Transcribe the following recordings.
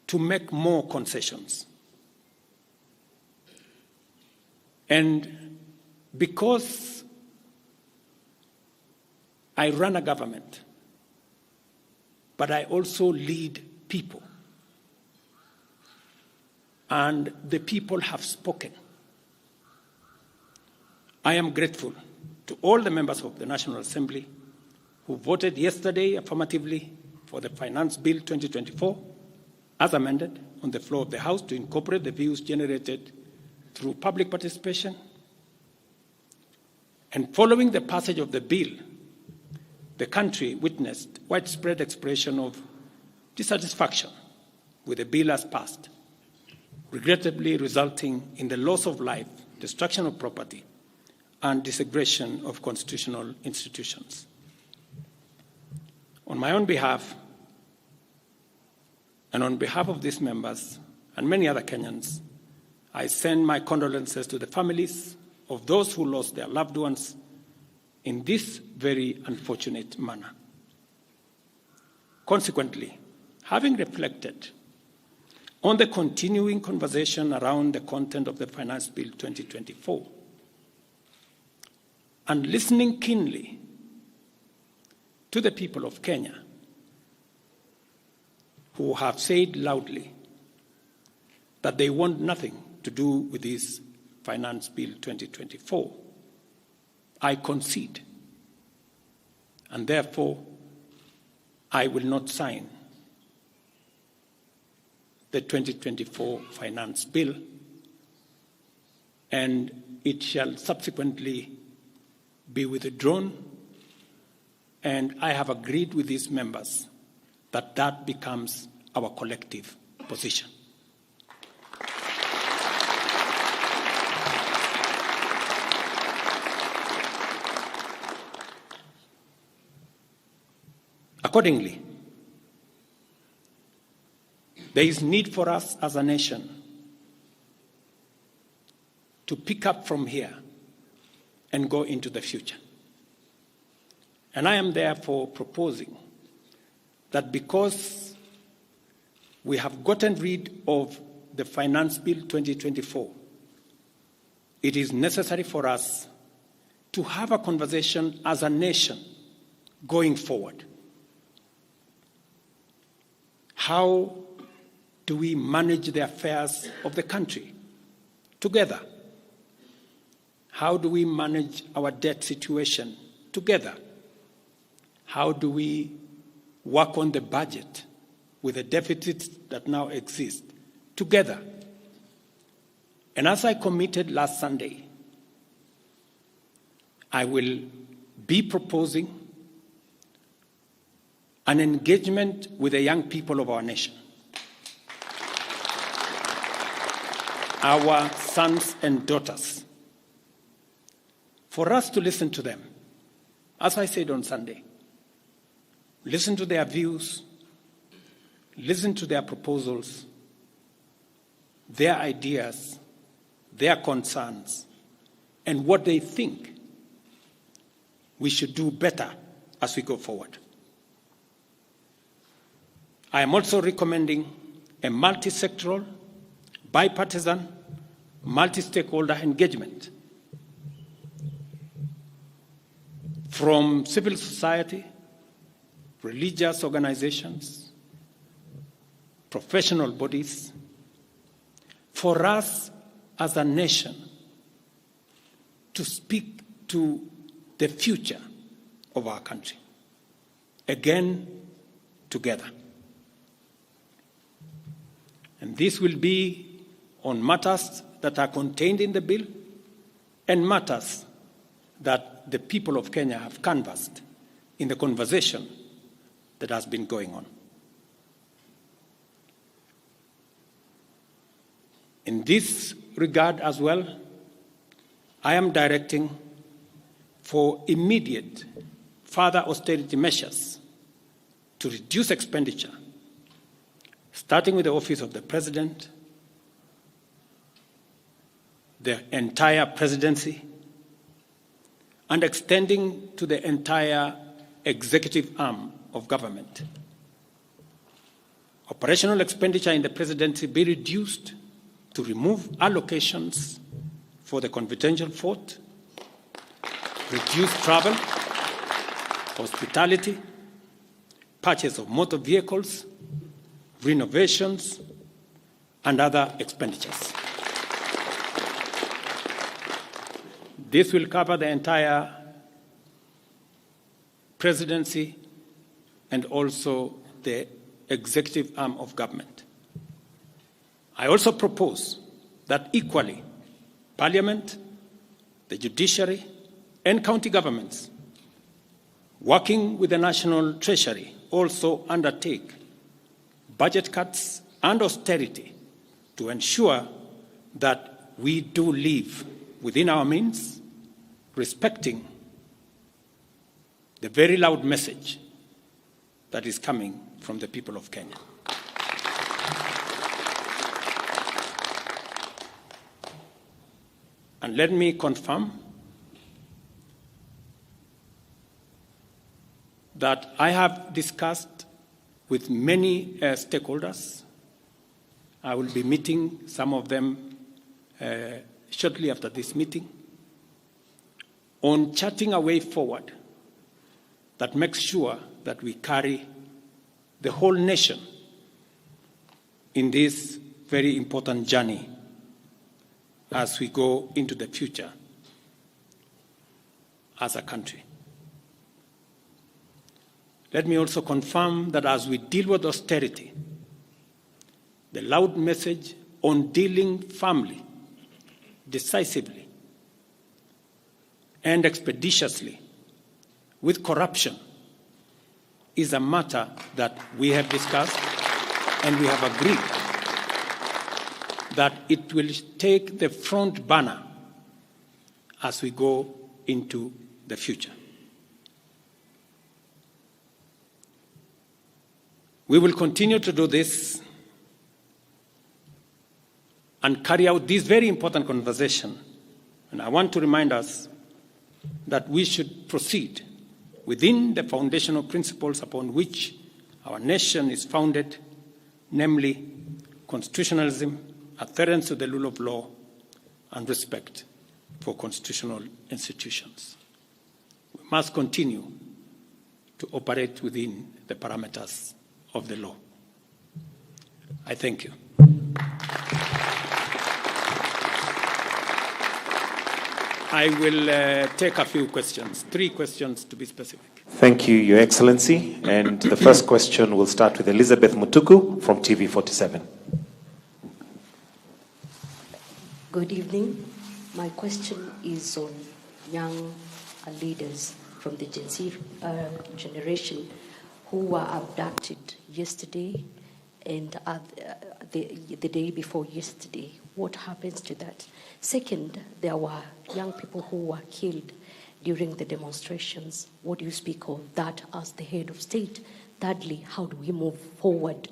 to make more concessions. And because I run a government, but I also lead people, and the people have spoken, I am grateful to all the members of the National Assembly who voted yesterday affirmatively for the Finance Bill 2024 as amended on the floor of the House to incorporate the views generated through public participation. And following the passage of the bill, the country witnessed widespread expression of dissatisfaction with the bill as passed, regrettably resulting in the loss of life, destruction of property, and disintegration of constitutional institutions. On my own behalf, and on behalf of these members and many other Kenyans, I send my condolences to the families of those who lost their loved ones in this very unfortunate manner. Consequently, having reflected on the continuing conversation around the content of the Finance Bill 2024, and listening keenly to the people of Kenya who have said loudly that they want nothing to do with this Finance Bill 2024, I concede, and therefore I will not sign the 2024 Finance Bill, and it shall subsequently be withdrawn, and I have agreed with these members that that becomes our collective position. Accordingly, there is need for us as a nation to pick up from here and go into the future. And I am therefore proposing that because we have gotten rid of the Finance Bill 2024, it is necessary for us to have a conversation as a nation going forward. How do we manage the affairs of the country together? How do we manage our debt situation together? How do we work on the budget with the deficits that now exist together? And as I committed last Sunday, I will be proposing an engagement with the young people of our nation, our sons and daughters, for us to listen to them. As I said on Sunday, listen to their views, listen to their proposals, their ideas, their concerns, and what they think we should do better as we go forward. I am also recommending a multi-sectoral, bipartisan, multi-stakeholder engagement from civil society, religious organizations, professional bodies, for us as a nation to speak to the future of our country, again, together. And this will be on matters that are contained in the bill and matters that the people of Kenya have canvassed in the conversation that has been going on. In this regard as well, I am directing for immediate further austerity measures to reduce expenditure, starting with the Office of the President, the entire presidency, and extending to the entire executive arm of government. Operational expenditure in the presidency be reduced to remove allocations for the confidential fort, reduce travel, hospitality, purchase of motor vehicles, renovations, and other expenditures. This will cover the entire presidency and also the executive arm of government. I also propose that equally, Parliament, the judiciary, and county governments, working with the National Treasury, also undertake budget cuts and austerity to ensure that we do live within our means, respecting the very loud message that is coming from the people of Kenya. And let me confirm that I have discussed with many stakeholders. I will be meeting some of them shortly after this meeting on charting a way forward that makes sure that we carry the whole nation in this very important journey as we go into the future as a country. Let me also confirm that as we deal with austerity, the loud message on dealing firmly, decisively, and expeditiously with corruption is a matter that we have discussed and we have agreed that it will take the front banner as we go into the future. We will continue to do this and carry out this very important conversation. And I want to remind us that we should proceed within the foundational principles upon which our nation is founded, namely constitutionalism, adherence to the rule of law, and respect for constitutional institutions. We must continue to operate within the parameters of the law. I thank you. I will take a few questions, 3 questions to be specific. Thank you, Your Excellency. And the first question will start with Elizabeth Mutuku from TV47. Good evening. My question is on young leaders from the Gen Z generation who were abducted yesterday and the day before yesterday. What happens to that? Second, there were young people who were killed during the demonstrations. What do you speak of that as the head of state? Thirdly, how do we move forward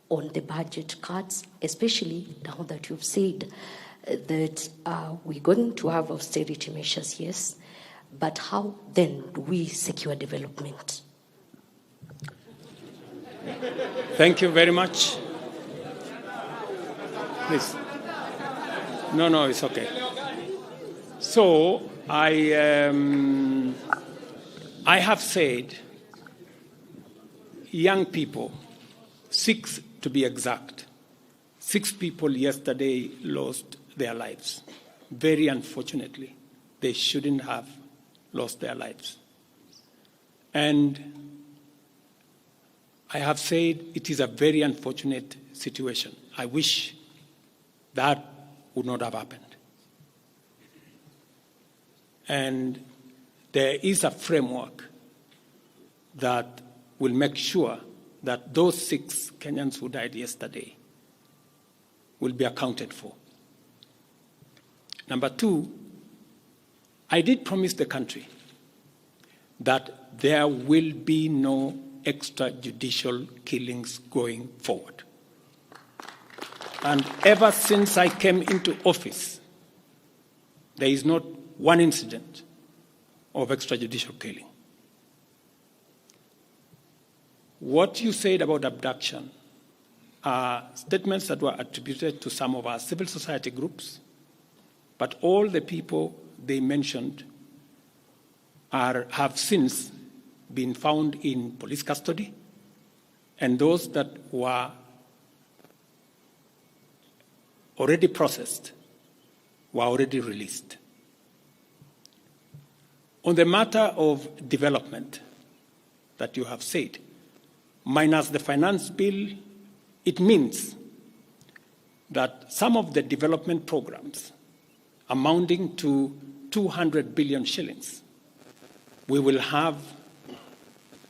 on the budget cuts, especially now that you've said that we're going to have austerity measures, yes, but how then do we secure development? Thank you very much. Please. No, it's okay. So I have said young people, 6 to be exact, 6 people yesterday lost their lives. Very unfortunately, they shouldn't have lost their lives. And I have said it is a very unfortunate situation. I wish that would not have happened. And there is a framework that will make sure that those 6 Kenyans who died yesterday will be accounted for. Number 2, I did promise the country that there will be no extrajudicial killings going forward. And ever since I came into office, there is not one incident of extrajudicial killing. What you said about abduction are statements that were attributed to some of our civil society groups, but all the people they mentioned have since been found in police custody, and those that were already processed were already released. On the matter of development that you have said, minus the finance bill, it means that some of the development programs amounting to 200 billion shillings, we will have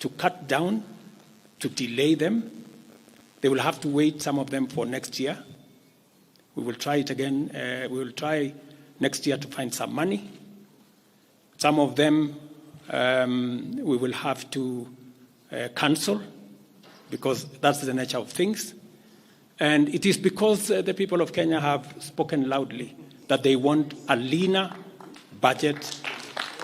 to cut down, to delay them. They will have to wait, some of them, for next year. We will try it again. We will try next year to find some money. Some of them we will have to cancel, because that's the nature of things. And it is because the people of Kenya have spoken loudly that they want a leaner budget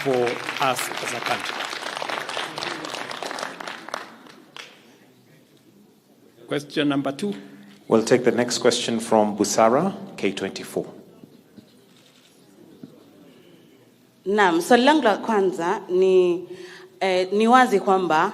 for us as a country. Question number 2. We'll take the next question from Busara, K24. Naam, swali langu la kwanza ni wazi kwamba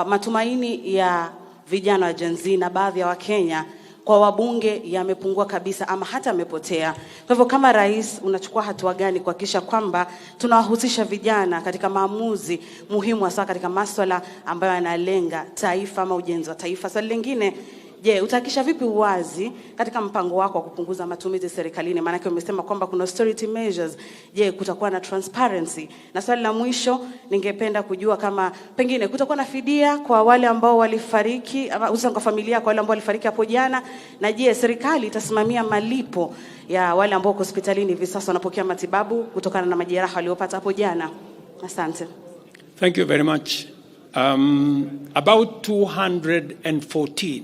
matumaini ya vijana wa Gen Z na baadhi ya Wakenya kwa wabunge yamepungua kabisa ama hata yamepotea. Kwa hivyo kama rais unachukua hatua gani kuhakikisha kwamba tunawahusisha vijana katika maamuzi muhimu hasa katika masuala ambayo yanalenga taifa ama ujenzi wa taifa? Swali lingine, je, utahakikisha vipi uwazi katika mpango wako wa kupunguza matumizi serikalini? Maana yake umesema kwamba kuna austerity measures. Je, kutakuwa na transparency? Na swali la mwisho, ningependa kujua kama pengine kutakuwa na fidia kwa wale ambao walifariki, ama hususan kwa familia kwa wale ambao walifariki hapo jana, na je, serikali itasimamia malipo ya wale ambao wako hospitalini hivi sasa wanapokea matibabu kutokana na majeraha waliopata hapo jana? Asante. Thank you very much. About 214